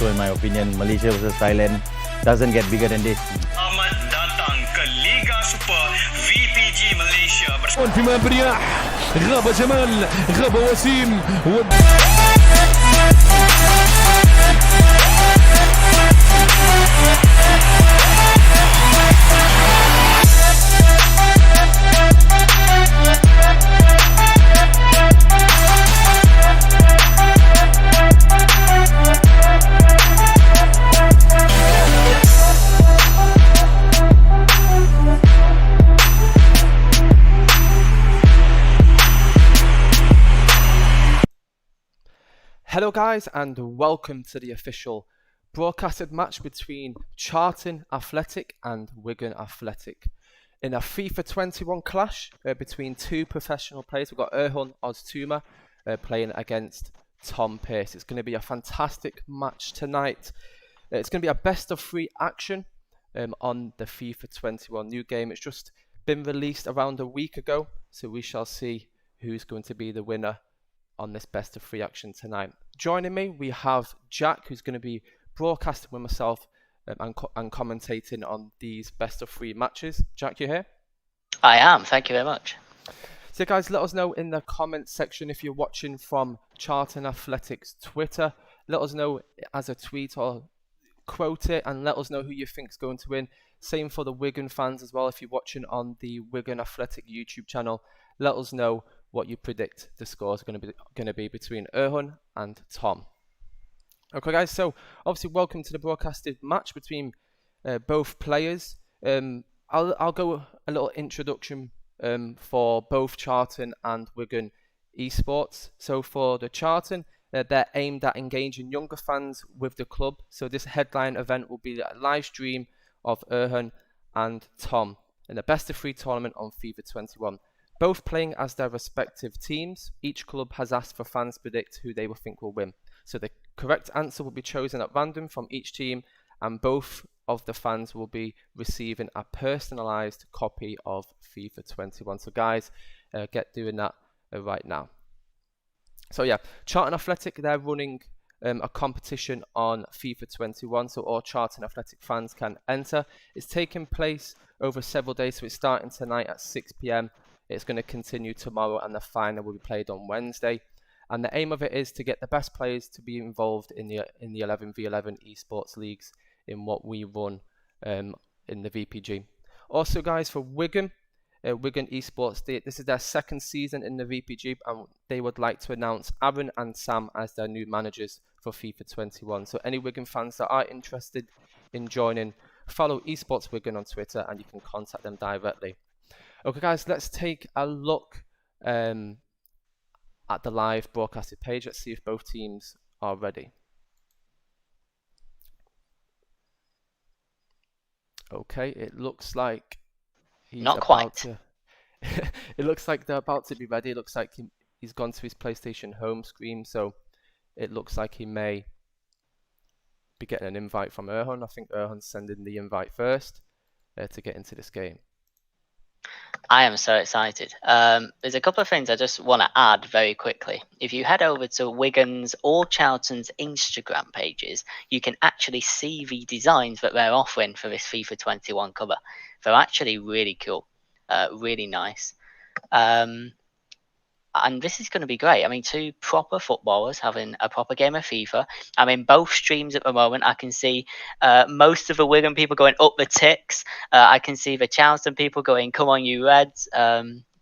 in my opinion. Malaysia versus Thailand doesn't get bigger than this. Selamat datang ke Liga Super VPG Malaysia bersama في ملعب الرياح غاب جمال غاب وسيم Hello guys and welcome to the official broadcasted match between Charlton Athletic and Wigan Athletic in a FIFA 21 clash between two professional players. We've got Erhun Oztumer playing against Tom Pearce. It's going to be a fantastic match tonight. It's going to be a best of three action on the FIFA 21 new game. It's just been released around a week ago, so we shall see who's going to be the winner on this best of three action tonight. Joining me, we have Jack, who's going to be broadcasting with myself and commentating on these best of three matches. Jack, you here? I am, thank you very much. So guys, let us know in the comments section if you're watching from Charlton Athletics Twitter. Let us know as a tweet or quote it and let us know who you think is going to win. Same for the Wigan fans as well. If you're watching on the Wigan Athletic YouTube channel, let us know what you predict the scores are going to be between Erhun and Tom. Okay guys, so obviously welcome to the broadcasted match between both players. I'll go a little introduction for both Charlton and Wigan esports. So for the Charlton, they're aimed at engaging younger fans with the club. So this headline event will be a live stream of Erhun and Tom in the best of three tournament on FIFA 21. Both playing as their respective teams. Each club has asked for fans to predict who they will think will win. So the correct answer will be chosen at random from each team, and both of the fans will be receiving a personalised copy of FIFA 21. So guys, get doing that right now. So yeah, Charlton Athletic, they're running a competition on FIFA 21, so all Charlton Athletic fans can enter. It's taking place over several days, so it's starting tonight at 6 p.m. It's going to continue tomorrow, and the final will be played on Wednesday. And the aim of it is to get the best players to be involved in the 11v11 esports leagues in what we run in the VPG. Also, guys, for Wigan Esports, this is their second season in the VPG, and they would like to announce Aaron and Sam as their new managers for FIFA 21. So any Wigan fans that are interested in joining, follow Esports Wigan on Twitter, and you can contact them directly. Okay guys, let's take a look at the live broadcasted page. Let's see if both teams are ready. Okay, it looks like Not quite. It looks like they're about to be ready. It looks like he's gone to his PlayStation home screen, so it looks like he may be getting an invite from Erhun. I think Erhun's sending the invite first to get into this game. I am so excited. There's a couple of things I just want to add very quickly. If you head over to Wigan's or Charlton's Instagram pages, you can actually see the designs that they're offering for this FIFA 21 cover. They're actually really cool, really nice. And this is going to be great. I mean, two proper footballers having a proper game of FIFA. I'm in both streams at the moment. I can see most of the Wigan people going up the ticks. I can see the Charlton people going, come on, you Reds.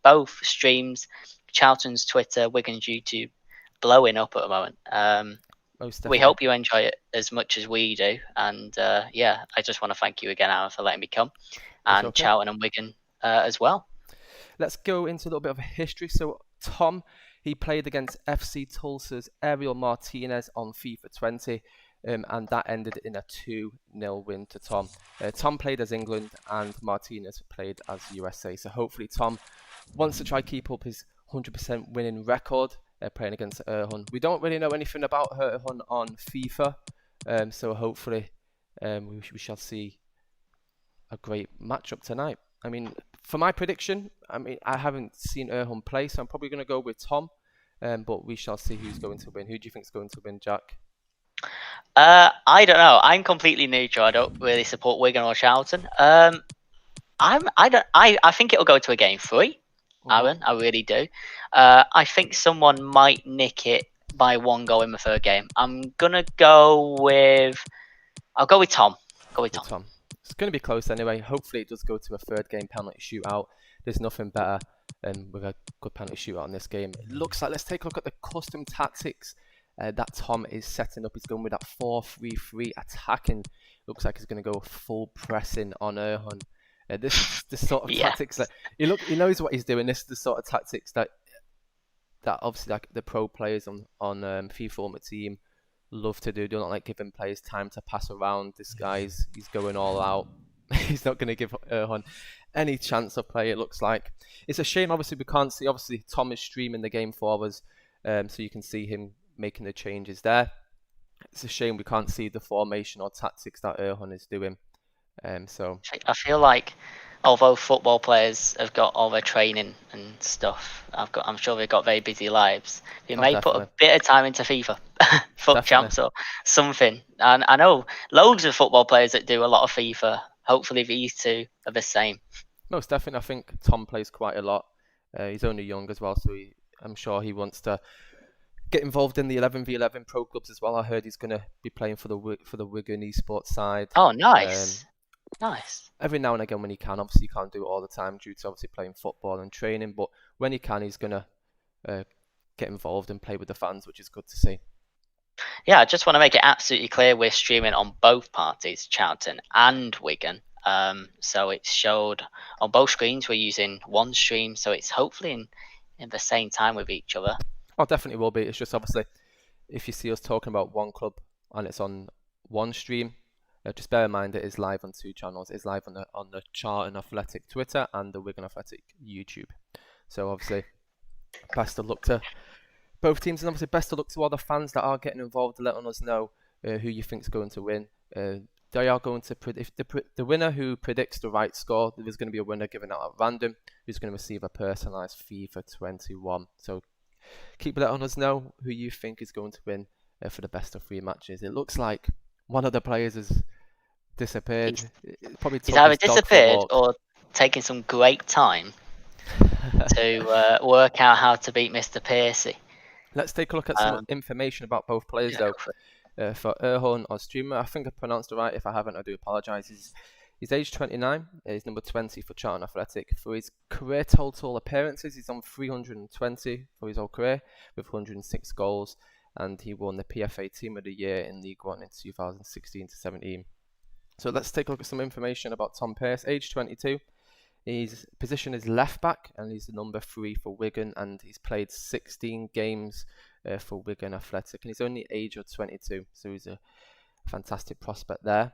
Both streams, Charlton's Twitter, Wigan's YouTube, blowing up at the moment. We hope you enjoy it as much as we do. And yeah, I just want to thank you again, Aaron, for letting me come. And okay. Charlton and Wigan as well. Let's go into a little bit of a history. So Tom, he played against FC Tulsa's Ariel Martinez on FIFA 20, and that ended in a 2-0 win to Tom. Tom played as England and Martinez played as USA. So hopefully Tom wants to try keep up his 100% winning record playing against Erhun. We don't really know anything about Erhun on FIFA, so hopefully we shall see a great matchup tonight. I mean, for my prediction, I haven't seen Erhun play, so I'm probably going to go with Tom. But we shall see who's going to win. Who do you think is going to win, Jack? I don't know. I'm completely neutral. I don't really support Wigan or Charlton. I think it'll go to a game 3. Aaron, I really do. I think someone might nick it by 1 goal in the 3rd game. I'll go with Tom. Tom. It's going to be close anyway. Hopefully it does go to a 3rd game penalty shootout. There's nothing better than with a good penalty shootout in this game. It looks like, let's take a look at the custom tactics that Tom is setting up. He's going with that 4-3-3 attacking. Looks like he's going to go full pressing on Erhun. This is the sort of tactics that he knows what he's doing. This is the sort of tactics that obviously like the pro players on FIFA Ultimate Team love to do. They don't like giving players time to pass around. This guy's he's going all out. He's not going to give Erhun any chance of play. It looks like it's a shame. Obviously we can't see. Obviously Tom is streaming the game for us, so you can see him making the changes there. It's a shame we can't see the formation or tactics that Erhun is doing. So I feel like although football players have got all their training and stuff, I'm sure they've got very busy lives. They may definitely. put a bit of time into FIFA, FUT Champs or something. And I know loads of football players that do a lot of FIFA. Hopefully these two are the same. Most definitely, I think Tom plays quite a lot. He's only young as well, so I'm sure he wants to get involved in the 11v11 pro clubs as well. I heard he's going to be playing for the Wigan esports side. Oh, nice. Nice. Every now and again when he can. Obviously he can't do it all the time due to obviously playing football and training, but when he can, he's going to get involved and play with the fans, which is good to see. Yeah, I just want to make it absolutely clear we're streaming on both parties, Charlton and Wigan. So it's showed on both screens. We're using one stream, so it's hopefully in the same time with each other. Oh, definitely will be. It's just obviously if you see us talking about one club and it's on one stream, just bear in mind it is live on 2 channels. It's live on the Charlton Athletic Twitter and the Wigan Athletic YouTube. So obviously, best of luck to both teams, and obviously best of luck to all the fans that are getting involved, letting us know who you think's going to win. They are going to predict the winner who predicts the right score. There's going to be a winner given out at random who's going to receive a personalised FIFA 21. So keep letting us know who you think is going to win for the best of 3 matches. It looks like one of the players has disappeared. He's either disappeared or taking some great time to work out how to beat Mr. Pearce. Let's take a look at some information about both players though. For Erhun Oztumer, I think I pronounced it right. If I haven't, I do apologise. He's age 29. He's number 20 for Charlton Athletic. For his career total appearances, he's on 320 for his whole career with 106 goals, and he won the PFA Team of the Year in League One in 2016-17. So let's take a look at some information about Tom Pearce, age 22. His position is left back, and he's the number 3 for Wigan, and he's played 16 games for Wigan Athletic, and he's only age of 22, so he's a fantastic prospect there.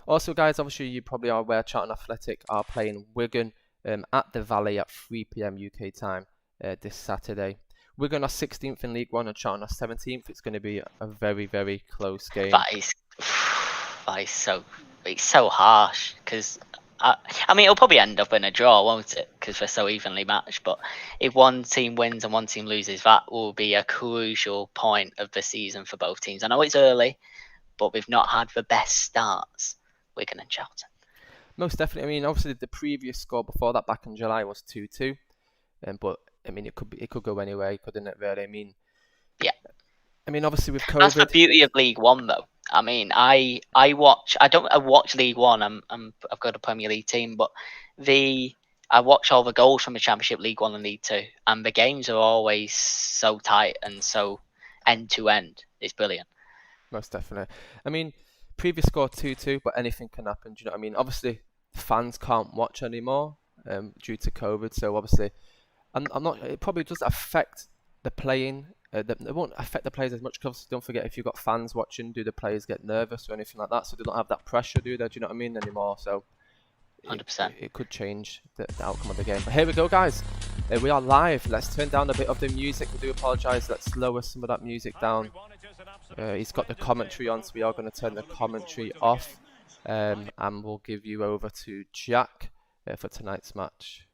Also, guys, obviously you probably are aware Charlton Athletic are playing Wigan at the Valley at 3 p.m. UK time this Saturday. Wigan are 16th in League One and Charlton are 17th. It's going to be a very, very close game. That is so harsh because I mean it'll probably end up in a draw, won't it? Because they're so evenly matched. But if one team wins and one team loses, that will be a crucial point of the season for both teams. I know it's early, but we've not had the best starts, Wigan and Charlton. Most definitely. I mean, obviously the previous score before that back in July was 2-2, but I mean it could go anyway, couldn't it? Really. I mean, yeah. I mean, obviously with COVID. That's the beauty of League One, though. I mean, I watch League One. I've got a Premier League team, but I watch all the goals from the Championship, League One and League Two, and the games are always so tight and so end to end. It's brilliant. Most definitely. I mean, previous score 2-2, but anything can happen. Do you know what I mean? Obviously, fans can't watch anymore due to COVID. So obviously, I'm not. It probably does affect the playing. It won't affect the players as much because don't forget if you've got fans watching, do the players get nervous or anything like that? So they don't have that pressure, do they? Do you know what I mean anymore? So 100%. It could change the outcome of the game. But here we go, guys. We are live. Let's turn down a bit of the music. We do apologise. Let's lower some of that music down. He's got the commentary on, so we are going to turn the commentary off. And we'll give you over to Jack for tonight's match.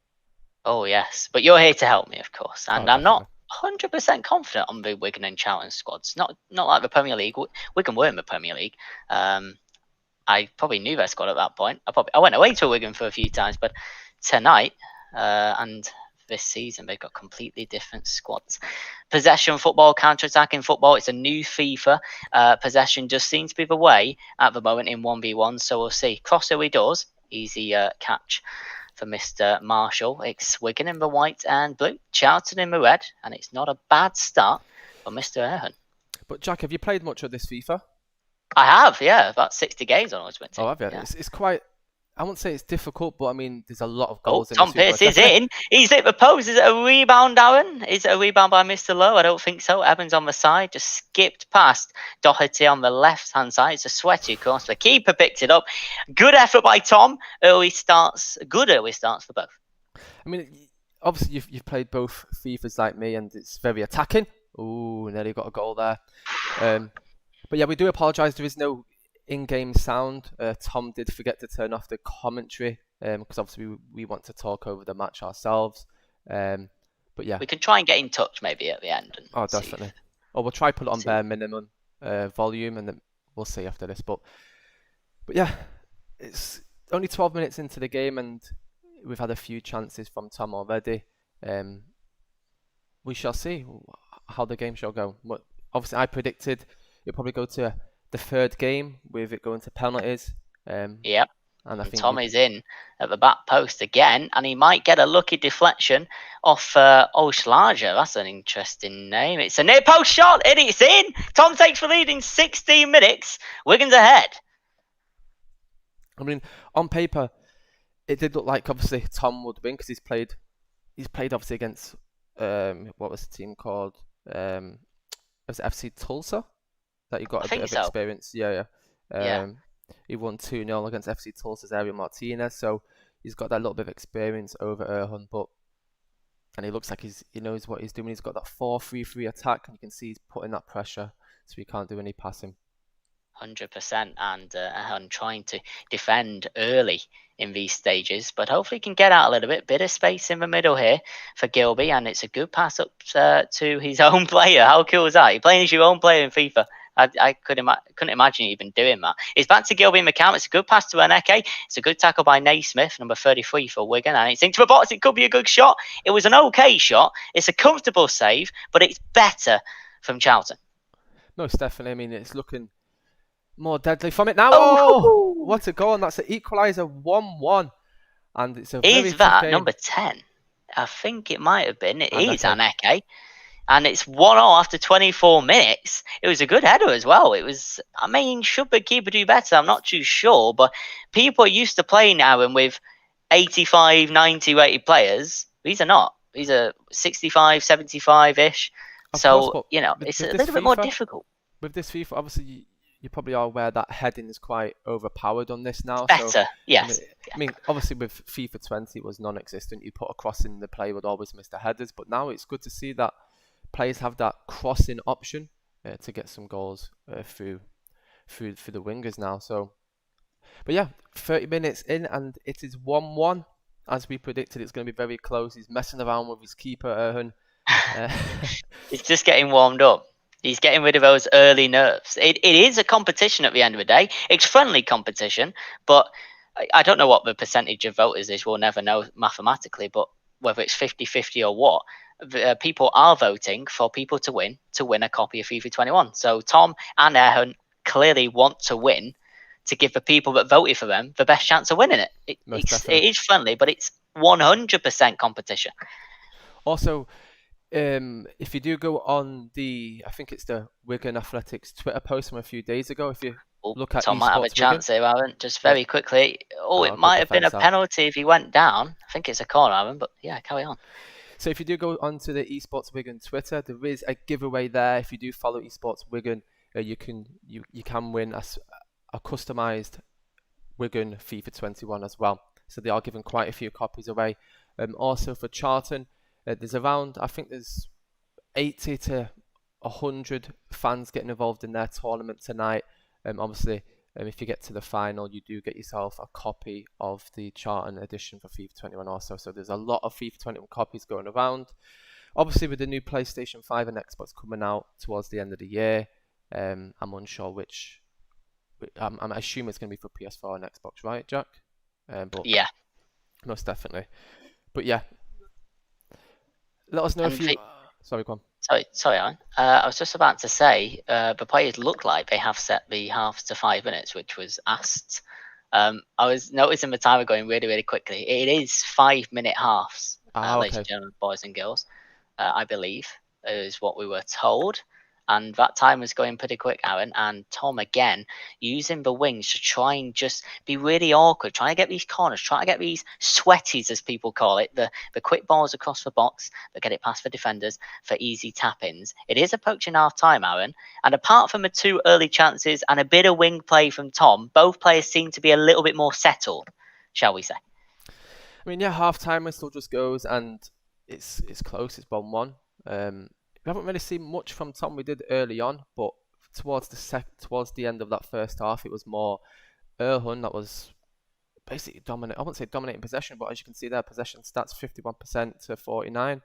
Oh, yes. But you're here to help me, of course. And I'm not 100% confident on the Wigan and Charlton squads. Not like the Premier League. Wigan were in the Premier League. I probably knew their squad at that point. I went away to Wigan for a few times, but tonight and this season they've got completely different squads. Possession football, counter-attacking football. It's a new FIFA. Possession just seems to be the way at the moment in 1v1. So we'll see. Crosser he does. Easy catch for Mr. Marshall. It's Wigan in the white and blue, Charlton in the red, and it's not a bad start for Mr. Erhun. But Jack, have you played much of this FIFA? I have, yeah, about 60 games on Ultimate Team. Oh, have you? Yeah. It's quite. I won't say it's difficult, but I mean, there's a lot of goals. Tom Pearce is in. He's hit the post. Is it a rebound, Aaron? Is it a rebound by Mr. Lowe? I don't think so. Evans on the side, just skipped past Doherty on the left-hand side. It's a sweaty cross. The keeper picked it up. Good effort by Tom. Good early starts for both. I mean, obviously you've played both FIFAs like me, and it's very attacking. Ooh, nearly got a goal there. But yeah, we do apologise. There is no in-game sound. Tom did forget to turn off the commentary because obviously we want to talk over the match ourselves. But yeah, we can try and get in touch maybe at the end. And definitely. Or we'll try put it on bare minimum volume, and then we'll see after this. But yeah, it's only 12 minutes into the game, and we've had a few chances from Tom already. We shall see how the game shall go. Obviously, I predicted it'll probably go to the third game with it going to penalties. Yep. And I think Tom is in at the back post again, and he might get a lucky deflection off Oshlarger. That's an interesting name. It's a near post shot, and it's in. Tom takes the lead in 16 minutes. Wigan's ahead. I mean, on paper, it did look like obviously Tom would win because he's played obviously against what was the team called? Was it FC Tulsa? That you got a bit of experience. Yeah. He won 2-0 against FC Tulsa's Ariel Martinez, so he's got that little bit of experience over Erhun, and he looks like he knows what he's doing. He's got that 4-3-3 attack, and you can see he's putting that pressure, so he can't do any passing. 100%, and Erhun trying to defend early in these stages, but hopefully he can get out a little bit of space in the middle here for Gilby, and it's a good pass up to his own player. How cool is that? You're playing as your own player in FIFA. I couldn't imagine even doing that. It's back to Gilby McCann. It's a good pass to Aneke. It's a good tackle by Naismith, number 33 for Wigan. And it's into the box. It could be a good shot. It was an okay shot. It's a comfortable save, but it's better from Charlton. Most definitely. I mean, it's looking more deadly from it now. Oh, what a goal. And that's an equaliser 1-1. And it's a very Is that game. Number 10? I think it might have been. It is Aneke. And it's 1-0 after 24 minutes. It was a good header as well. It was, I mean, should the keeper do better? I'm not too sure. But people are used to playing now and with 85, 90 rated players. These are not. These are 65, 75-ish. So, it's a little bit more difficult. With this FIFA, obviously, you probably are aware that heading is quite overpowered on this now. Better, so, yes. I mean, obviously with FIFA 20, it was non-existent. You put a cross in, the player would always miss the headers. But now it's good to see that players have that crossing option to get some goals through the wingers now. So, but yeah, 30 minutes in and it is 1-1. As we predicted, it's going to be very close. He's messing around with his keeper, Erhun. He's just getting warmed up. He's getting rid of those early nerves. It is a competition at the end of the day. It's friendly competition, but I don't know what the percentage of voters is. We'll never know mathematically, but whether it's 50-50 or what, people are voting for people to win a copy of FIFA 21. So Tom and Erhun clearly want to win to give the people that voted for them the best chance of winning it. It is friendly, but it's 100% competition. Also, if you do go on I think it's the Wigan Athletics Twitter post from a few days ago, if you look at Tom might have a chance here, Aaron, just very quickly. It might have been a penalty if he went down. I think it's a corner, Aaron, but yeah, carry on. So if you do go onto the Esports Wigan Twitter, there is a giveaway there. If you do follow Esports Wigan, you can win a customised Wigan FIFA 21 as well. So they are giving quite a few copies away. Also for Charlton, there's around, I think there's 80 to 100 fans getting involved in their tournament tonight. Obviously, if you get to the final, you do get yourself a copy of the Charlton edition for FIFA 21 also. So there's a lot of FIFA 21 copies going around. Obviously, with the new PlayStation 5 and Xbox coming out towards the end of the year, I'm unsure which. I'm assuming it's going to be for PS4 and Xbox, right, Jack? But Yeah. most definitely. But yeah, let us know And if you. Sorry, go on. Sorry, Alan. I was just about to say the players look like they have set the halves to 5 minutes, which was asked. I was noticing the timer going really, really quickly. It is 5-minute halves, ladies and Okay. gentlemen, boys and girls. I believe is what we were told. And that time was going pretty quick, Aaron. And Tom, again, using the wings to try and just be really awkward, trying to get these corners, trying to get these sweaties, as people call it, the quick balls across the box that get it past the defenders for easy tap-ins. It is approaching half-time, Aaron. And apart from the 2 early chances and a bit of wing play from Tom, both players seem to be a little bit more settled, shall we say. I mean, yeah, half-time it still just goes, and it's close. It's 1-1. We haven't really seen much from Tom. We did early on, but towards the end of that first half, it was more Erhun that was basically dominant. I wouldn't say dominating possession, but as you can see there, possession stats 51% to 49.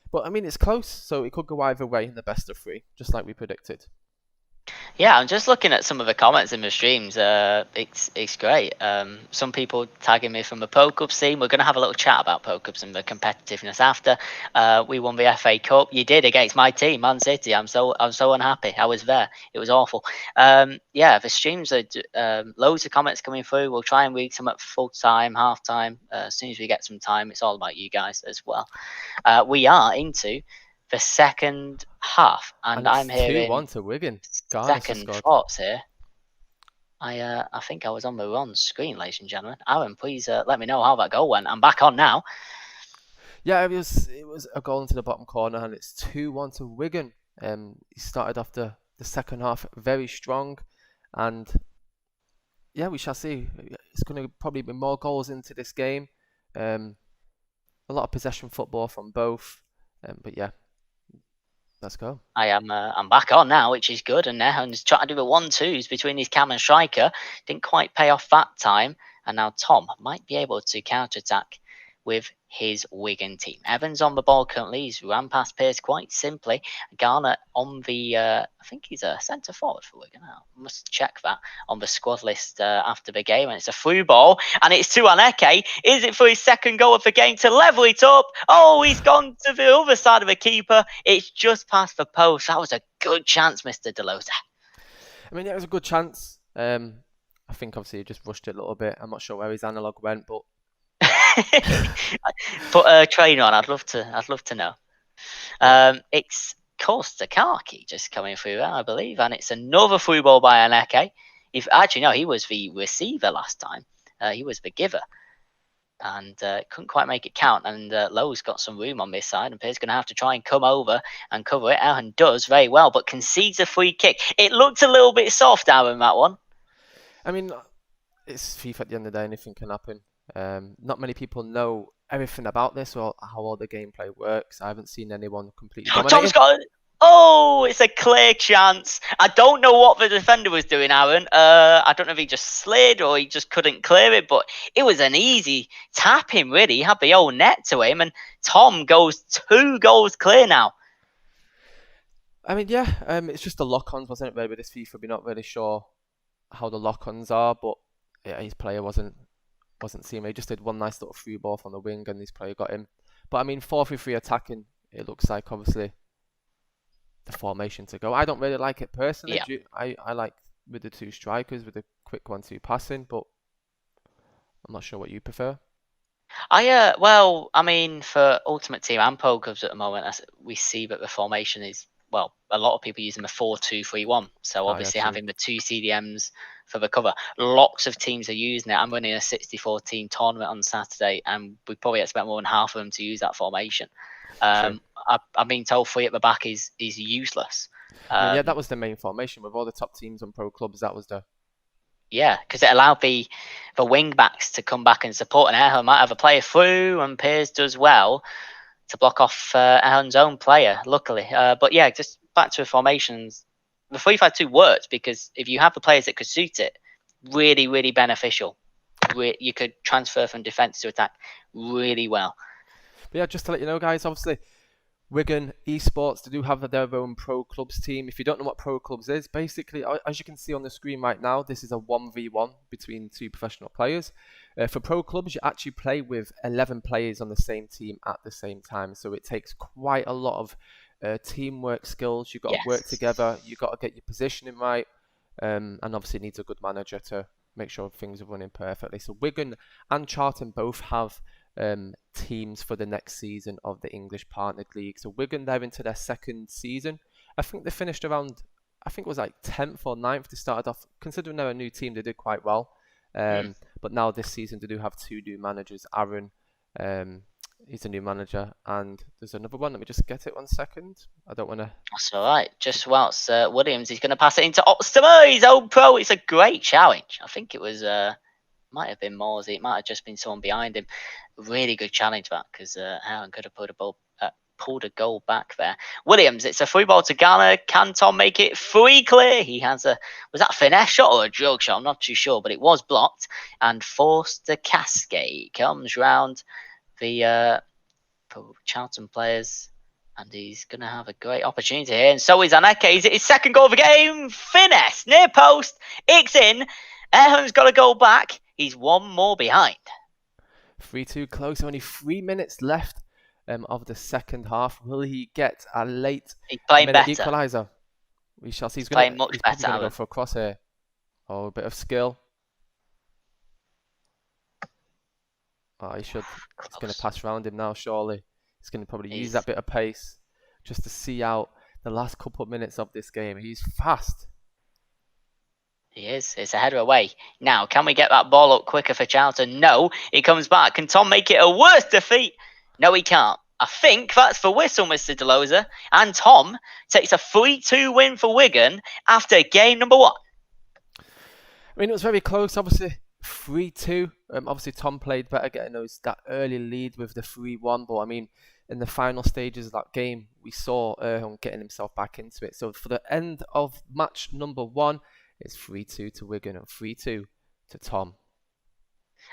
But I mean, it's close, so it could go either way in the best of 3, just like we predicted. Yeah, I'm just looking at some of the comments in the streams. It's great. Some people tagging me from the Pro Cup scene. We're going to have a little chat about Pro Cups and the competitiveness after. We won the FA Cup. You did against my team, Man City. I'm so unhappy. I was there. It was awful. Yeah, the streams are loads of comments coming through. We'll try and read some at full time, half time. As soon as we get some time, it's all about you guys as well. We are into the second half, and I'm hearing 2-1 to Wigan. second thoughts here. I think I was on the wrong screen, ladies and gentlemen. Aaron, please let me know how that goal went. I'm back on now. Yeah, it was a goal into the bottom corner, and it's 2-1 to Wigan. He started off the second half very strong, and yeah, we shall see. It's going to probably be more goals into this game. A lot of possession football from both, but yeah. Let's go. I'm back on now, which is good. And Erhun's trying to do the 1-2s between his cam and striker. Didn't quite pay off that time. And now Tom might be able to counter-attack with his Wigan team. Evans on the ball currently. He's ran past Pearce quite simply. Garner on the, I think he's a centre forward for Wigan. I must check that on the squad list after the game. And it's a through ball. And it's to Aneke. Is it for his second goal of the game to level it up? Oh, he's gone to the other side of the keeper. It's just past the post. That was a good chance, Mr. Delosa. I mean, yeah, it was a good chance. I think obviously he just rushed it a little bit. I'm not sure where his analog went, but put a trainer on. I'd love to know. It's Costa Kaki just coming through, I believe, and it's another through ball by Aneke. If actually no, he was the receiver last time. He was the giver, and couldn't quite make it count. And Lowe's got some room on this side, and Pearce going to have to try and come over and cover it. Erhun does very well, but concedes a free kick. It looked a little bit soft, Aaron, that one. I mean, it's FIFA at the end of the day. Anything can happen. Not many people know everything about this or how all the gameplay works. I haven't seen anyone completely dominating. Tom's got. Oh, it's a clear chance. I don't know what the defender was doing, Aaron. I don't know if he just slid or he just couldn't clear it, but it was an easy tap in, really. He had the old net to him, and Tom goes 2 goals clear now. I mean, yeah, it's just the lock-ons, wasn't it, really, with this FIFA? We're not really sure how the lock-ons are, but yeah, his player wasn't seeing him. He just did one nice little through ball from the wing, and his player got him. But I mean, 4-3-3 attacking, it looks like obviously the formation to go. I don't really like it personally. Yeah. I like with the 2 strikers with the quick 1-2 passing, but I'm not sure what you prefer. Well, I mean, for Ultimate Team and Pro Clubs at the moment, we see that the formation is, well, a lot of people using the 4-2-3-1. So obviously having the 2 CDMs for the cover. Lots of teams are using it. I'm running a 64 team tournament on Saturday, and we probably expect more than half of them to use that formation. I've been told 3 at the back is useless. I mean, yeah, that was the main formation with all the top teams on Pro Clubs. That was the. Yeah, because it allowed the wing backs to come back and support, and Erhun might have a player through, and Pearce does well to block off Erhun's own player, luckily. But yeah, just back to the formations. The 3-5-2 works because if you have the players that could suit it, really, really beneficial. You could transfer from defence to attack really well. But yeah, just to let you know, guys, obviously, Wigan Esports, they do have their own pro clubs team. If you don't know what pro clubs is, basically, as you can see on the screen right now, this is a 1v1 between 2 professional players. For pro clubs, you actually play with 11 players on the same team at the same time. So it takes quite a lot of teamwork skills. You've got to work Yes. together. You've got to get your positioning right. And obviously needs a good manager to make sure things are running perfectly. So Wigan and Charlton both have teams for the next season of the English Partnered League. So Wigan, they're into their 2nd season. I think they finished around, I think it was like 10th or 9th. They started off, considering they're a new team, they did quite well. But now this season they do have 2 new managers. Aaron, he's a new manager, and there's another one. Let me just get it 1 second. I don't want to. That's all right. Just whilst Williams, he's going to pass it into Oztumer. His own pro. It's a great challenge. I think it was might have been Morsey. It might have just been someone behind him. Really good challenge that, because Aaron could have pulled a goal back there. Williams, it's a free ball to Ghana. Can Tom make it free clear? He has was that a finesse shot or a joke shot? I'm not too sure, but it was blocked. And forced the cascade comes round the Charlton players, and he's going to have a great opportunity here. And so is Aneke. He's his 2nd goal of the game. Finesse, near post. It's in. Erhun's got a goal back. He's 1 more behind. 3-2 close. Only 3 minutes left of the 2nd half. Will he get a late equaliser? We shall see. He's playing much he's better. Going to go for a cross here. Oh, a bit of skill. Oh, he should. He's going to pass around him now, surely. He's going to probably use that bit of pace just to see out the last couple of minutes of this game. He's fast. He is. It's a header away. Now, can we get that ball up quicker for Charlton? No. He comes back. Can Tom make it a worse defeat? No, he can't. I think that's the whistle, Mr. DeLoza. And Tom takes a 3-2 win for Wigan after game number 1. I mean, it was very close. Obviously, 3-2. Obviously, Tom played better, getting that early lead with the 3-1. But I mean, in the final stages of that game, we saw Erhun getting himself back into it. So for the end of match number 1, it's 3-2 to Wigan and 3-2 to Tom.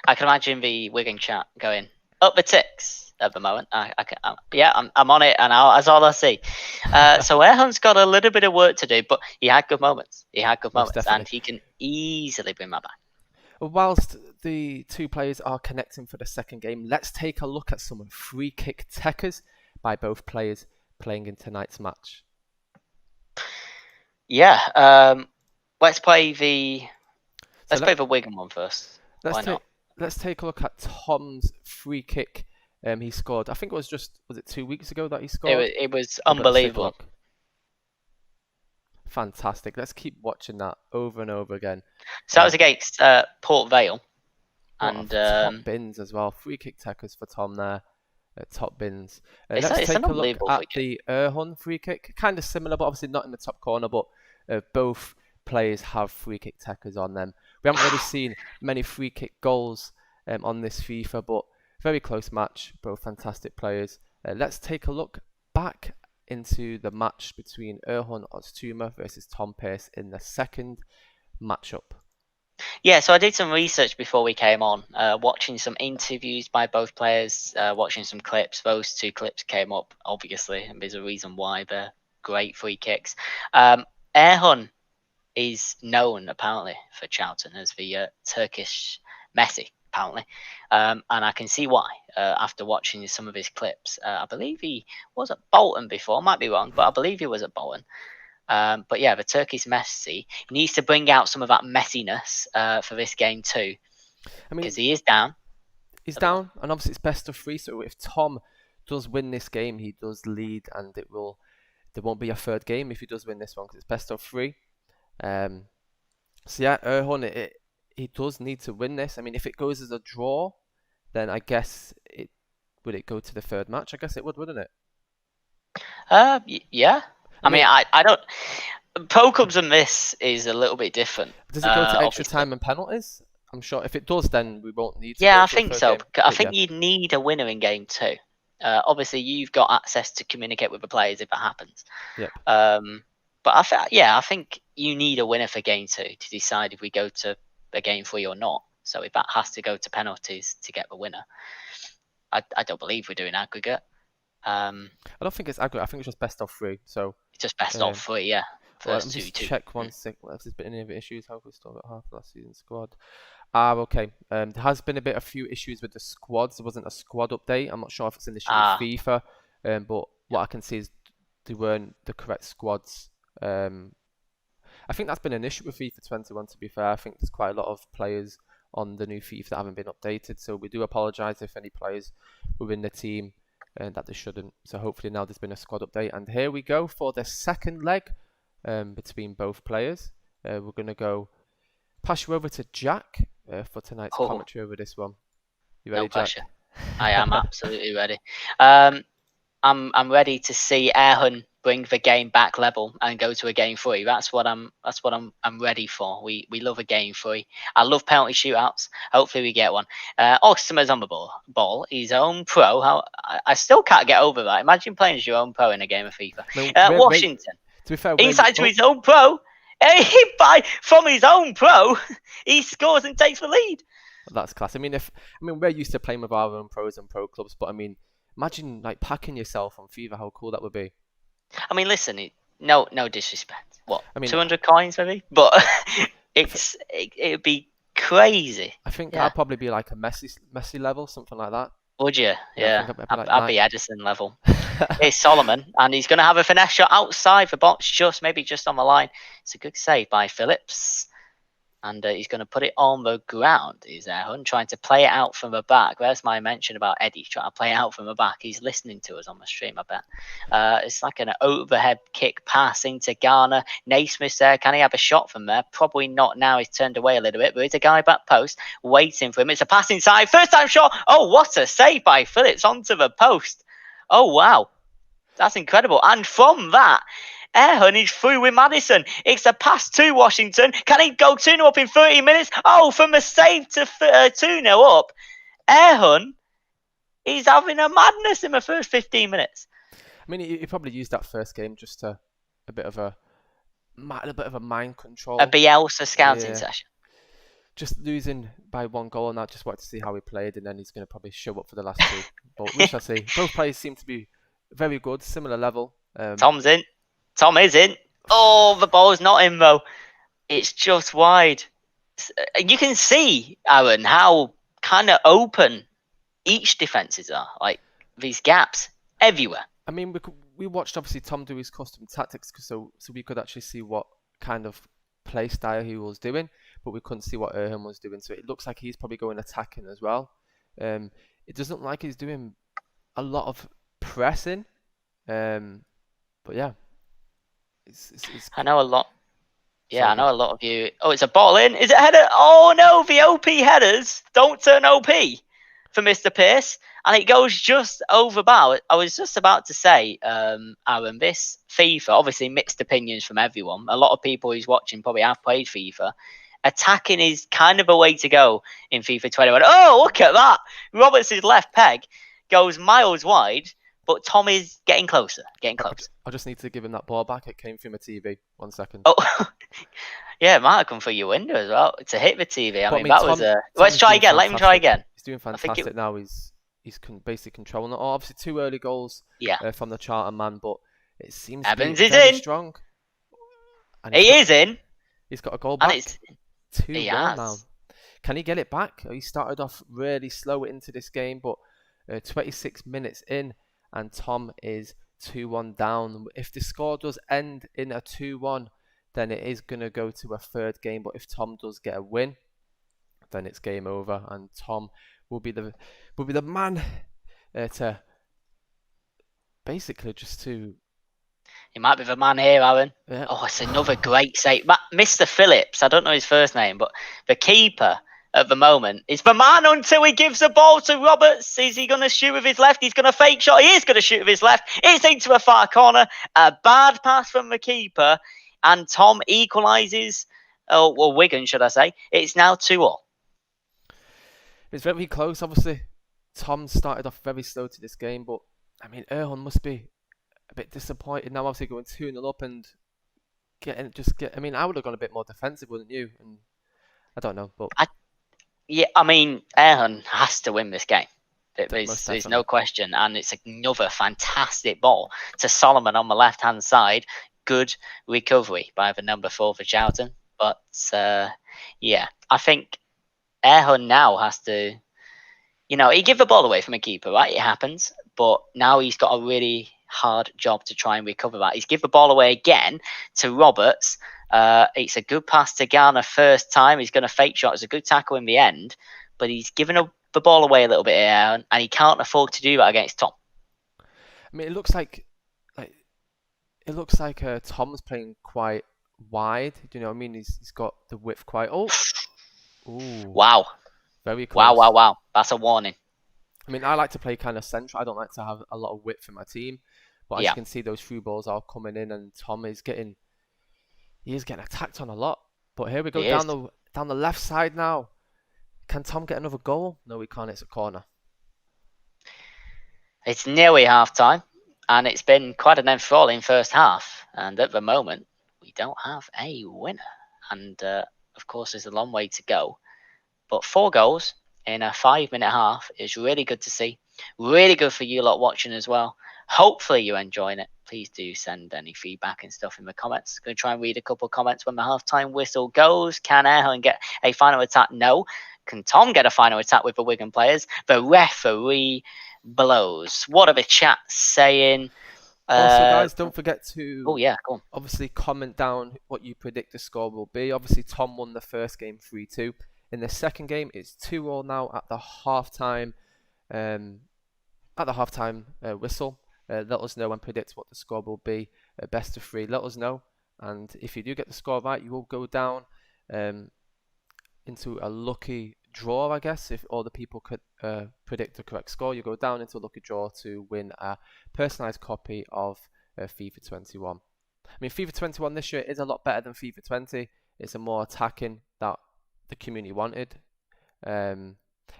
I can imagine the Wigan chat going up the ticks at the moment. I'm on it, and that's all I see. So Erhun's got a little bit of work to do, but he had good moments. And he can easily bring that back. Whilst the 2 players are connecting for the 2nd game, let's take a look at some free kick techers by both players playing in tonight's match. Yeah, let's play the Wigan one first. Let's take a look at Tom's free kick. He scored. I think it was it 2 weeks ago that he scored? It was unbelievable. Fantastic. Let's keep watching that over and over again. So that was against Port Vale. And top bins as well. Free kick techers for Tom there. Top bins. Let's take a look at the Erhun free kick. Kind of similar, but obviously not in the top corner. But both players have free kick techers on them. We haven't really seen many free kick goals on this FIFA, but very close match. Both fantastic players. Let's take a look back into the match between Erhun Oztumer versus Tom Pearce in the 2nd matchup. Yeah, so I did some research before we came on, watching some interviews by both players, watching some clips. Those 2 clips came up, obviously, and there's a reason why they're great free kicks. Erhun is known, apparently, for Charlton as the Turkish Messi, apparently. And I can see why, after watching some of his clips. I believe he was at Bolton before, might be wrong, but I believe he was at Bolton. But yeah, the Turkish Messi needs to bring out some of that messiness for this game too. I mean, because he is down. He's down, and obviously it's best of 3. So if Tom does win this game, he does lead, and there won't be a 3rd game if he does win this one, because it's best of 3. So yeah, Erhun, he does need to win this. I mean, if it goes as a draw, then I guess would it go to the 3rd match? I guess it would, wouldn't it? Yeah. I mean, I don't. Pro clubs and this is a little bit different. Does it go to extra time and penalties? I'm sure if it does, then we won't need to. Yeah, I think so. I think you need a winner in game 2. Obviously, you've got access to communicate with the players if it happens. Yep. But I think you need a winner for game 2 to decide if we go to a game 3 or not. So if that has to go to penalties to get the winner, I don't believe we're doing aggregate. I don't think it's aggregate. I think it's just best of 3. So Just best Um, of 3, yeah. well, let First me just two. check one sec. If there's been any other issues, how have we still got half last season squad? Okay. There has been a few issues with the squads. There wasn't a squad update. I'm not sure if it's an issue with FIFA, but what I can see is they weren't the correct squads. I think that's been an issue with FIFA 21. To be fair, I think there's quite a lot of players on the new FIFA that haven't been updated. So we do apologise if any players within the team that they shouldn't. So hopefully now there's been a squad update. And here we go for the second leg between both players. We're going to go pass you over to Jack for tonight's commentary over this one. You ready, No pressure. Jack? I am absolutely ready. I'm ready to see Erhun bring the game back level and go to a game 3. That's what I'm ready for. We love a game 3. I love penalty shootouts. Hopefully we get one. Oztumer's on the ball. He's own pro. I still can't get over that. Imagine playing as your own pro in a game of FIFA. Washington. To be fair, inside to his own pro. From his own pro, he scores and takes the lead. That's class. I mean, we're used to playing with our own pros and pro clubs, but I mean, imagine like packing yourself on FIFA. How cool that would be. I mean, listen, no disrespect. What? I mean, 200 coins maybe, but it'd be crazy. I think I'd probably be like a Messi level, something like that. Would you? Yeah, I'd be like Edison level. It's Solomon, and he's going to have a finesse shot outside the box, just on the line. It's a good save by Phillips. And he's going to put it on the ground. He's Erhun trying to play it out from the back. Where's my mention about Eddie trying to play it out from the back? He's listening to us on the stream, I bet. It's like an overhead kick pass into Garner. Naismith's there. Can he have a shot from there? Probably not now. He's turned away a little bit. But there's a guy back post waiting for him. It's a pass inside. First time shot. Oh, what a save by Phillips onto the post. Oh, wow. That's incredible. And from that, Erhun is through with Madison. It's a pass to Washington. Can he go 2-0 up in 30 minutes? Oh, from a save to 2-0 up. Erhun is having a madness in the first 15 minutes. I mean, he probably used that first game just to a bit of a mind control. A Bielsa scouting session. Just losing by 1 goal, and I just wanted to see how he played, and then he's going to probably show up for the last 2. But we shall see. Both players seem to be very good, similar level. Tom's in. Tom is in. Oh, the ball's not in, though. It's just wide. You can see, Aaron, how kind of open each defences are. Like, these gaps everywhere. I mean, we watched, obviously, Tom do his custom tactics, so we could actually see what kind of play style he was doing, but we couldn't see what Erhun was doing. So it looks like he's probably going attacking as well. It doesn't look like he's doing a lot of pressing. But yeah. It's I know a lot. Yeah, I know a lot of you. Oh, it's a ball in. Is it a header? Oh no, the OP headers don't turn OP for Mr. Pearce, and it goes just over bar. I was just about to say, Aaron, this FIFA, obviously mixed opinions from everyone. A lot of people who's watching probably have played FIFA. Attacking is kind of a way to go in FIFA 21. Oh, look at that! Roberts' left peg goes miles wide. But Tom is getting closer. I just need to give him that ball back. It came through my TV. 1 second. Oh, yeah, it might have come through your window as well to hit the TV. I mean, that was a... Let's try again. Let him try again. He's doing fantastic now. He's basically controlling it. Obviously, 2 early goals from the Charter man, but it seems Evans to be is in. Strong. And he is in. He's got a goal back. And it's 2-1 now. Can he get it back? He started off really slow into this game, but 26 minutes in, and Tom is 2-1 down. If the score does end in a 2-1, then it is going to go to a third game. But if Tom does get a win, then it's game over, and Tom will be the man to basically just to. He might be the man here, Aaron. Yeah. Oh, it's another great save. Mr. Phillips, I don't know his first name, but the keeper at the moment is the man until he gives the ball to Roberts. Is he going to shoot with his left? He's going to fake shot. He is going to shoot with his left. It's into a far corner. A bad pass from the keeper. And Tom equalises. Oh, well, Wigan, should I say. It's now 2-2. It's very close, obviously. Tom started off very slow to this game, but, I mean, Erhun must be a bit disappointed now, obviously going 2-0 up and I mean, I would have gone a bit more defensive, wouldn't you? And I don't know, but... Yeah, I mean, Erhun has to win this game. Most There's no question. And it's another fantastic ball to Solomon on the left-hand side. Good recovery by the number 4 for Charlton. But, yeah, I think Erhun now has to, he gave the ball away from a keeper, right? It happens. But now he's got a really hard job to try and recover that. He's given the ball away again to Roberts. It's a good pass to Garner first time. He's going to fake shot. It's a good tackle in the end. But he's given the ball away a little bit here, and he can't afford to do that against Tom. I mean, it looks like Tom's playing quite wide. Do you know what I mean? He's got the width quite. Oh, ooh, wow, very close. Wow. That's a warning. I mean, I like to play kind of central. I don't like to have a lot of width in my team, but as you can see, those through balls are coming in, and Tom is getting attacked on a lot. But here we go down the left side now. Can Tom get another goal? No, he can't. It's a corner. It's nearly half time, and it's been quite an enthralling first half. And at the moment, we don't have a winner. And of course, there's a long way to go. But 4 goals in a 5-minute half is really good to see. Really good for you lot watching as well. Hopefully you're enjoying it. Please do send any feedback and stuff in the comments. Going to try and read a couple of comments when the halftime whistle goes. Can Erhun get a final attack? No. Can Tom get a final attack with the Wigan players? The referee blows. What are the chats saying? Also, guys, don't forget to go on. Obviously comment down what you predict the score will be. Obviously, Tom won the first game 3-2. In the second game, it's 2-2 now at the halftime. Whistle. Let us know and predict what the score will be. Best of 3. Let us know, and if you do get the score right, you will go down into a lucky draw, I guess. If all the people could predict the correct score, you go down into a lucky draw to win a personalized copy of FIFA 21. I mean, FIFA 21 this year is a lot better than FIFA 20. It's a more attacking that the community wanted. I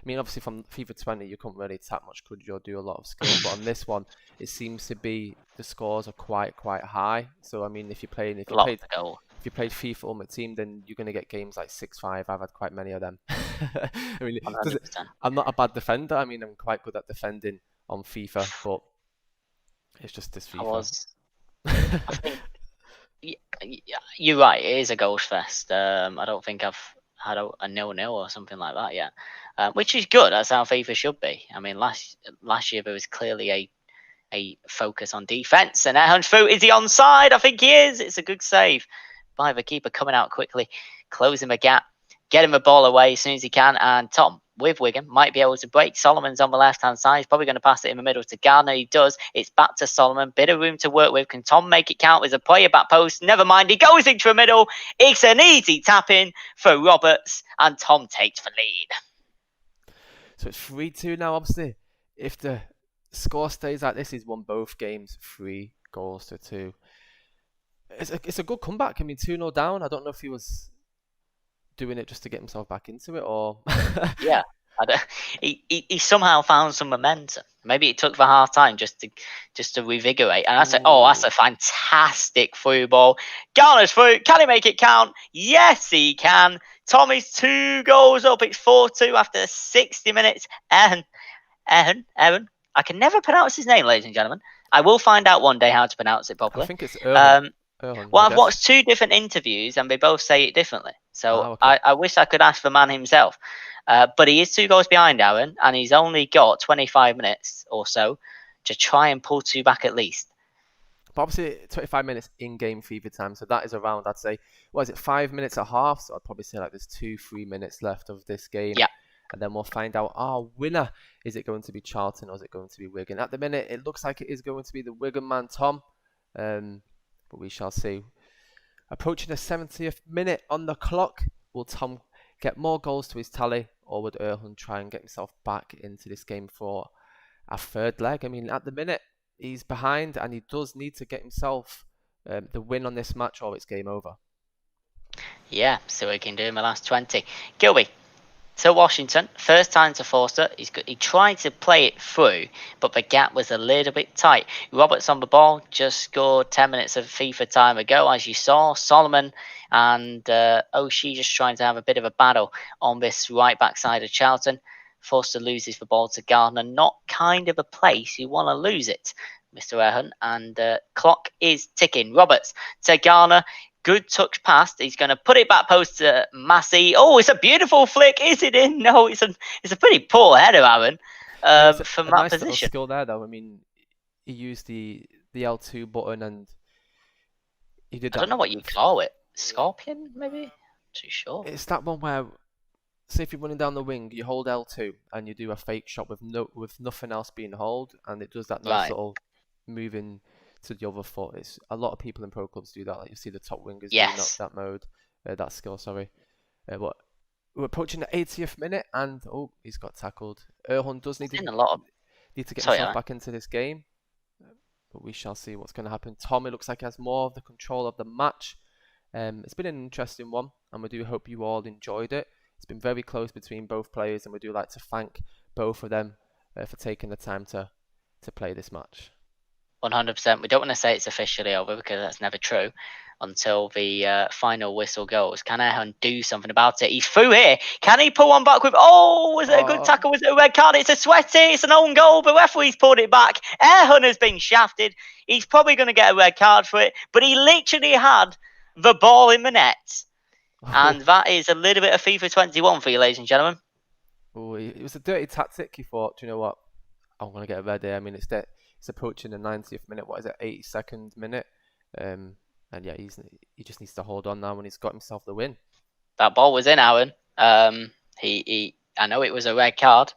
mean, obviously from FIFA 20 you couldn't really attack much, could you, or do a lot of skills, but on this one it seems to be the scores are quite high. So I mean, if you played FIFA Ultimate Team, then you're going to get games like 6-5. I've had quite many of them. I mean, I'm not a bad defender. I mean, I'm quite good at defending on FIFA, but it's just this FIFA. I think you're right, it is a goals fest. I don't think I've had a 0-0 or something like that yet, which is good. That's how FIFA should be. I mean, last year there was clearly a focus on defence, and Erhun's through. Is he onside? I think he is. It's a good save by the keeper, coming out quickly, closing the gap, getting the ball away as soon as he can, and Tom with Wigan might be able to break. Solomon's on the left-hand side. He's probably going to pass it in the middle to Gardner. He does. It's back to Solomon. Bit of room to work with. Can Tom make it count? There's a player back post. Never mind. He goes into the middle. It's an easy tap-in for Roberts, and Tom takes the lead. So it's 3-2 now, obviously. If the score stays like this, he's won both games 3-2. It's a good comeback. I mean, 2-0 down. I don't know if he was doing it just to get himself back into it, or yeah, he somehow found some momentum. Maybe it took the half time just to revigorate. And that's a fantastic through ball. Garner's through. Can he make it count? Yes, he can. Tommy's 2 goals up. It's 4-2 after 60 minutes. Erhun. I can never pronounce his name, ladies and gentlemen. I will find out one day how to pronounce it properly. I think it's Erhun. Well, I've watched 2 different interviews and they both say it differently. So I wish I could ask the man himself. But he is 2 goals behind Aaron, and he's only got 25 minutes or so to try and pull 2 back at least. But obviously, 25 minutes in-game FIFA time, so that is around, I'd say, 5 minutes at half? So I'd probably say like there's 2-3 minutes left of this game. Yeah. And then we'll find out our winner. Is it going to be Charlton or is it going to be Wigan? At the minute, it looks like it is going to be the Wigan man, Tom. But we shall see. Approaching the 70th minute on the clock. Will Tom get more goals to his tally, or would Erhun try and get himself back into this game for a 3rd leg? I mean, at the minute, he's behind and he does need to get himself the win on this match, or it's game over. Yeah, see what he can do in the last 20. Gilby. To Washington, first time to Forster. He tried to play it through, but the gap was a little bit tight. Roberts on the ball, just scored 10 minutes of FIFA time ago, as you saw. Solomon and O'Shea just trying to have a bit of a battle on this right back side of Charlton. Forster loses the ball to Gardner. Not kind of a place you want to lose it, Mr. Erhun. And clock is ticking. Roberts to Garner. Good touch past. He's going to put it back post to Massey. Oh, it's a beautiful flick. Is it in? No, it's a pretty poor header, Aaron, from that nice position. little skill there, though. I mean, he used the L2 button and he did that. I don't know what you call it. Scorpion, maybe? Too sure. It's that one where, say, if you're running down the wing, you hold L2 and you do a fake shot with nothing else being held, and it does that nice little moving to the other foot. It's a lot of people in pro clubs do that. Like you see the top wingers doing that mode, that skill. Sorry, but we're approaching the 80th minute, and he's got tackled. Erhun does need to get himself back into this game, but we shall see what's going to happen. Tom, it looks like he has more of the control of the match. It's been an interesting one, and we do hope you all enjoyed it. It's been very close between both players, and we do like to thank both of them for taking the time to play this match. 100%. We don't want to say it's officially over because that's never true until the final whistle goes. Can Erhun do something about it? He's through here. Can he pull one back with... Oh, was it a good tackle? Was it a red card? It's a sweaty. It's an own goal. The referee's pulled it back. Erhun has been shafted. He's probably going to get a red card for it, but he literally had the ball in the net. And that is a little bit of FIFA 21 for you, ladies and gentlemen. Oh, it was a dirty tactic. He thought, do you know what? I'm going to get a red here. I mean, it's approaching the 90th minute. What is it? 82nd minute. And yeah, he just needs to hold on now when he's got himself the win. That ball was in, Aaron. I know it was a red card.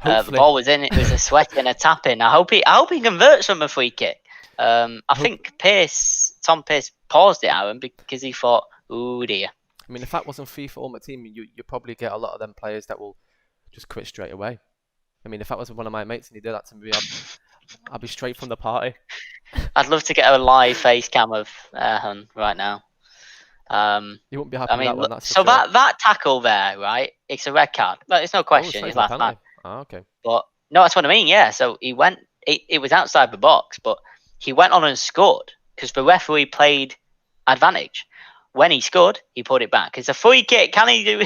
The ball was in. It was a sweat and a tap in. I hope he converts from a free kick. I think Tom Pearce paused it, Aaron, because he thought, oh dear. I mean, if that wasn't FIFA Ultimate Team, you probably get a lot of them players that will just quit straight away. I mean, if that was one of my mates and he did that to me, I'd be straight from the party. I'd love to get a live face cam of Erhun right now. You wouldn't be happy with that one, that's so that tackle there, right? It's a red card. But it's no question. He's last man. Oh, okay. But no, that's what I mean. Yeah. So he went. It was outside the box, but he went on and scored because the referee played advantage. When he scored, he put it back. It's a free kick. Can he do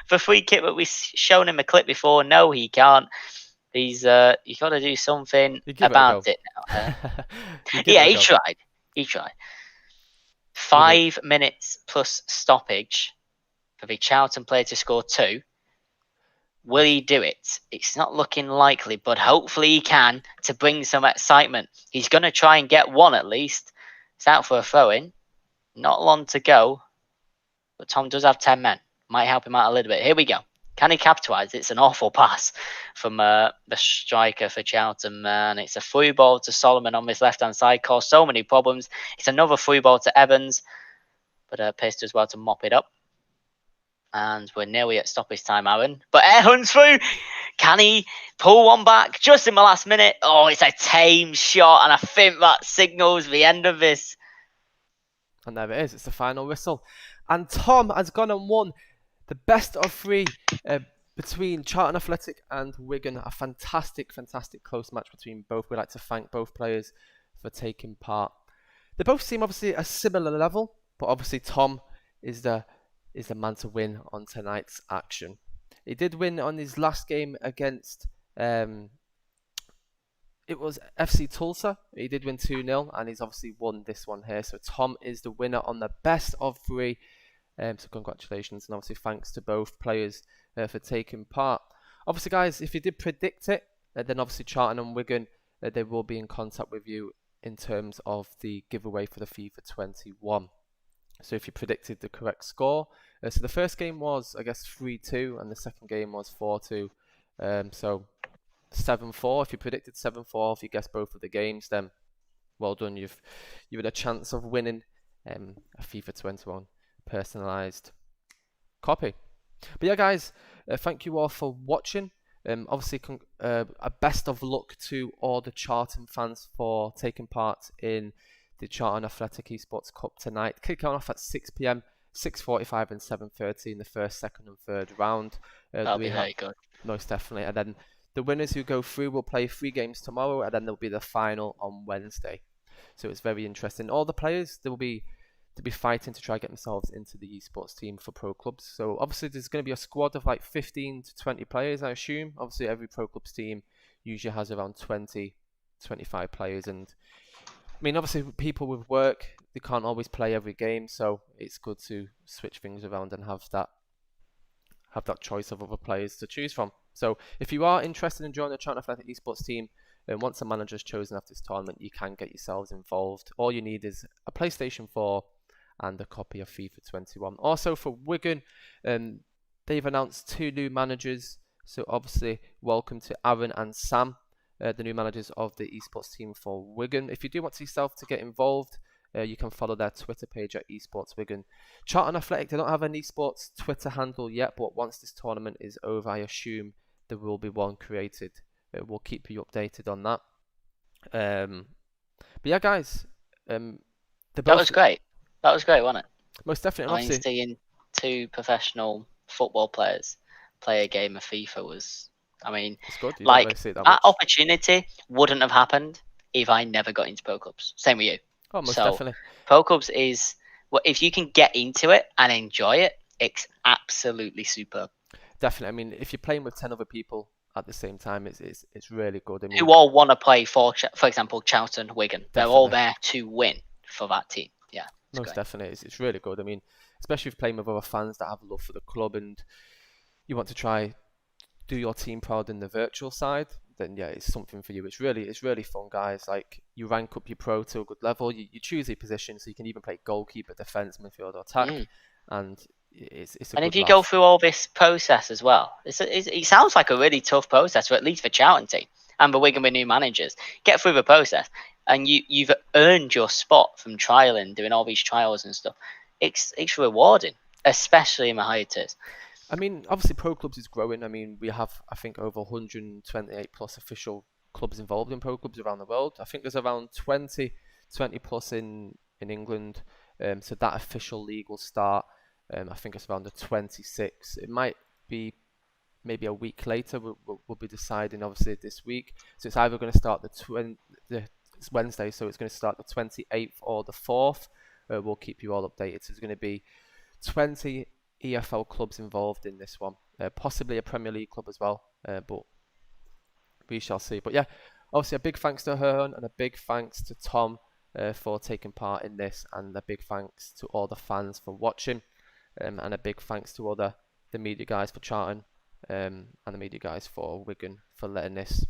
the free kick that we've shown him a clip before? No, he can't. He's got to do something about it now. Yeah, he tried. He tried. 5 minutes plus stoppage for the Charlton player to score 2. Will he do it? It's not looking likely, but hopefully he can to bring some excitement. He's going to try and get one at least. It's out for a throw-in. Not long to go, but Tom does have 10 men. Might help him out a little bit. Here we go. Can he capitalise? It's an awful pass from the striker for Charlton, and it's a through ball to Solomon on this left-hand side. Caused so many problems. It's another through ball to Evans, but Pearce does well to mop it up. And we're nearly at stoppage time, Aaron. But Erhun's through. Can he pull one back just in the last minute? Oh, it's a tame shot, and I think that signals the end of this. And there it is. It's the final whistle. And Tom has gone and won the best of 3 between Charlton Athletic and Wigan. A fantastic, fantastic close match between both. We'd like to thank both players for taking part. They both seem obviously a similar level, but obviously Tom is the man to win on tonight's action. He did win on his last game against it was FC Tulsa. He did win 2-0, and he's obviously won this one here. So Tom is the winner on the best of 3. So congratulations, and obviously thanks to both players for taking part. Obviously, guys, if you did predict it, then obviously Charlton and Wigan, they will be in contact with you in terms of the giveaway for the FIFA 21. So if you predicted the correct score, so the first game was, I guess, 3-2, and the second game was 4-2. So 7-4. If you predicted 7-4, if you guessed both of the games, then well done. You've had a chance of winning a FIFA 21 personalised copy. But yeah, guys, thank you all for watching. Obviously, a best of luck to all the Charlton fans for taking part in the Charlton Athletic Esports Cup tonight. Kicking off at 6 p.m, 6:45 and 7:30 in the first, second and third round. That'll be very good. Most definitely. And then the winners who go through will play 3 games tomorrow, and then there'll be the final on Wednesday. So it's very interesting. All the players, there will be to be fighting to try get themselves into the esports team for pro clubs. So obviously there's going to be a squad of like 15 to 20 players, I assume. Obviously every pro clubs team usually has around 20, 25 players, and I mean obviously people with work, they can't always play every game, so it's good to switch things around and have that choice of other players to choose from. So if you are interested in joining the Charlton Athletic esports team, and once a manager is chosen after this tournament, you can get yourselves involved. All you need is a PlayStation 4 and a copy of FIFA 21. Also for Wigan, they've announced 2 new managers. So obviously, welcome to Aaron and Sam, the new managers of the esports team for Wigan. If you do want yourself to get involved, you can follow their Twitter page at Esports Wigan. Charlton Athletic, they don't have an esports Twitter handle yet, but once this tournament is over, I assume there will be one created. We'll keep you updated on that. But yeah, guys, that was great. That was great, wasn't it? Most definitely. I mean, seeing 2 professional football players play a game of FIFA was, I mean, like that opportunity wouldn't have happened if I never got into pro clubs. Same with you. Oh, most definitely. Pro clubs is, well, if you can get into it and enjoy it, it's absolutely superb. Definitely. I mean, if you're playing with 10 other people at the same time, it's really good. I mean, who all want to play for example, Charlton, Wigan. Definitely. They're all there to win for that team. Yeah, most definitely. It's really good. I mean, especially if you're playing with other fans that have love for the club and you want to try do your team proud in the virtual side, then yeah, it's something for you. It's really fun, guys. Like, you rank up your pro to a good level. You choose your position, so you can even play goalkeeper, defense, midfield, or attack, and it's a and good if you laugh. go through all this process as well, it sounds like a really tough process, or at least for Charlton team and the Wigan with new managers. Get through the process, and you've earned your spot from trialing, doing all these trials and stuff. It's rewarding, especially in the higher tiers. I mean, obviously, pro clubs is growing. I mean, we have, I think, over 128 plus official clubs involved in pro clubs around the world. I think there's around 20 plus in England. So that official league will start. I think it's around the 26th. It might be maybe a week later. We'll be deciding, obviously, this week. So it's either going to start it's Wednesday, so it's going to start the 28th or the 4th. We'll keep you all updated. So there's going to be 20 EFL clubs involved in this one, possibly a Premier League club as well, but we shall see. But yeah, obviously a big thanks to Erhun and a big thanks to Tom for taking part in this, and a big thanks to all the fans for watching, and a big thanks to all the media guys for Charlton, and the media guys for Wigan for letting this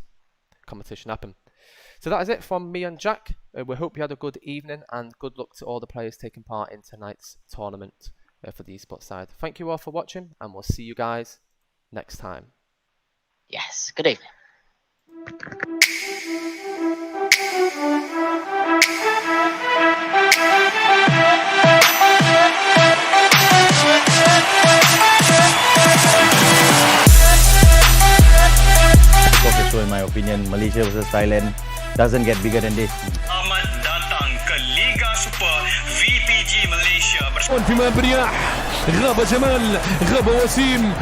competition happen. So that is it from me and Jack. We hope you had a good evening, and good luck to all the players taking part in tonight's tournament for the esports side. Thank you all for watching, and we'll see you guys next time. Yes, good evening. So in my opinion, Malaysia versus Thailand doesn't get bigger than this. Selamat datang ke Liga Super VPG Malaysia bersama فيما برياح غاب جمال غاب وسيم